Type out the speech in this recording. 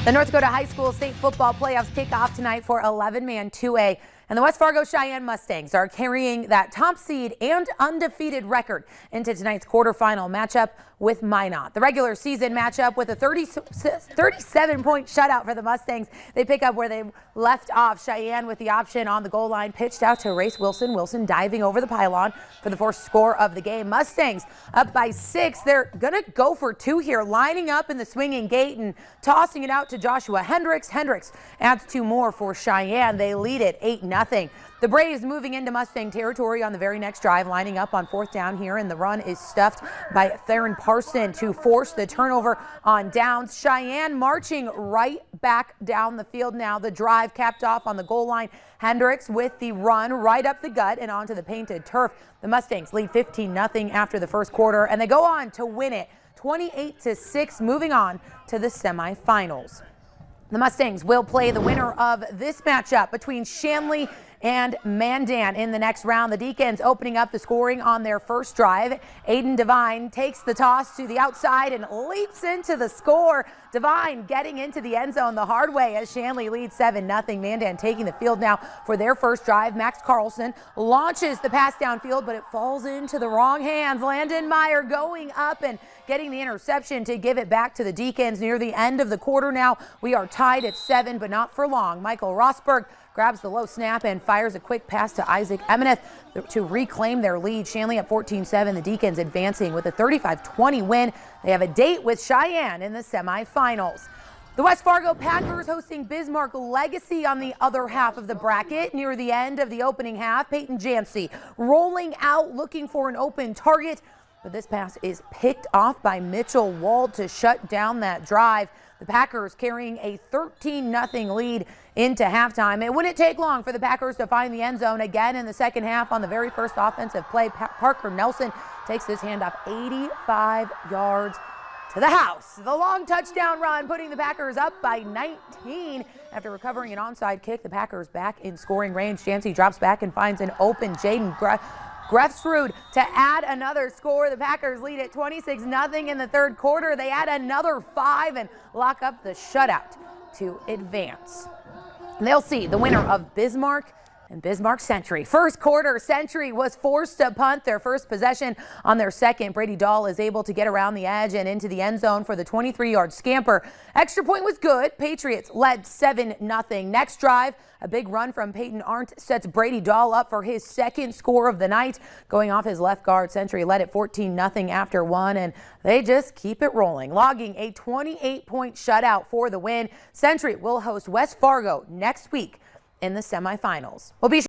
The North Dakota High School State Football Playoffs kick off tonight for 11-man 2A. And the West Fargo Cheyenne Mustangs are carrying that top seed and undefeated record into tonight's quarterfinal matchup with Minot. The regular season matchup with a 37-point shutout for the Mustangs. They pick up where they left off. Cheyenne with the option on the goal line, pitched out to Race Wilson. Wilson diving over the pylon for the first score of the game. Mustangs up by 6. They're going to go for 2 here, lining up in the swinging gate and tossing it out to Joshua Hendricks. Hendricks adds 2 more for Cheyenne. They lead it 8-0. The Braves moving into Mustang territory on the very next drive, lining up on 4th down here, and the run is stuffed by Theron Parson to force the turnover on downs. Cheyenne marching right back down the field now. The drive capped off on the goal line. Hendricks with the run right up the gut and onto the painted turf. The Mustangs lead 15-0 after the first quarter, and they go on to win it 28-6, moving on to the semifinals. The Mustangs will play the winner of this matchup between Shanley and Mandan in the next round. The Deacons opening up the scoring on their first drive. Aiden Devine takes the toss to the outside and leaps into the score. Devine getting into the end zone the hard way as Shanley leads 7-0. Mandan taking the field now for their first drive. Max Carlson launches the pass downfield, but it falls into the wrong hands. Landon Meyer going up and getting the interception to give it back to the Deacons near the end of the quarter now. We are tied at 7, but not for long. Michael Rosberg grabs the low snap and fires a quick pass to Isaac Emeneth to reclaim their lead. Shanley at 14-7. The Deacons advancing with a 35-20 win. They have a date with Cheyenne in the semifinals. The West Fargo Packers hosting Bismarck Legacy on the other half of the bracket. Near the end of the opening half, Peyton Jancy rolling out looking for an open target, but this pass is picked off by Mitchell Wald to shut down that drive. The Packers carrying a 13-0 lead into halftime. It wouldn't take long for the Packers to find the end zone again in the second half on the very first offensive play. Parker Nelson takes this handoff 85 yards to the house. The long touchdown run putting the Packers up by 19. After recovering an onside kick, the Packers back in scoring range. Jancy drops back and finds an open Jaden Grefsrud to add another score. The Packers lead at 26-0 in the third quarter. They add another 5 and lock up the shutout to advance. They'll see the winner of Bismarck and Bismarck Century. First quarter, Century was forced to punt their first possession. On their second, Brady Dahl is able to get around the edge and into the end zone for the 23-yard scamper. Extra point was good. Patriots led 7-0. Next drive, a big run from Peyton Arndt sets Brady Dahl up for his second score of the night. Going off his left guard, Century led at 14-0 after 1, and they just keep it rolling, logging a 28-point shutout for the win. Century will host West Fargo next week in the semifinals. We'll be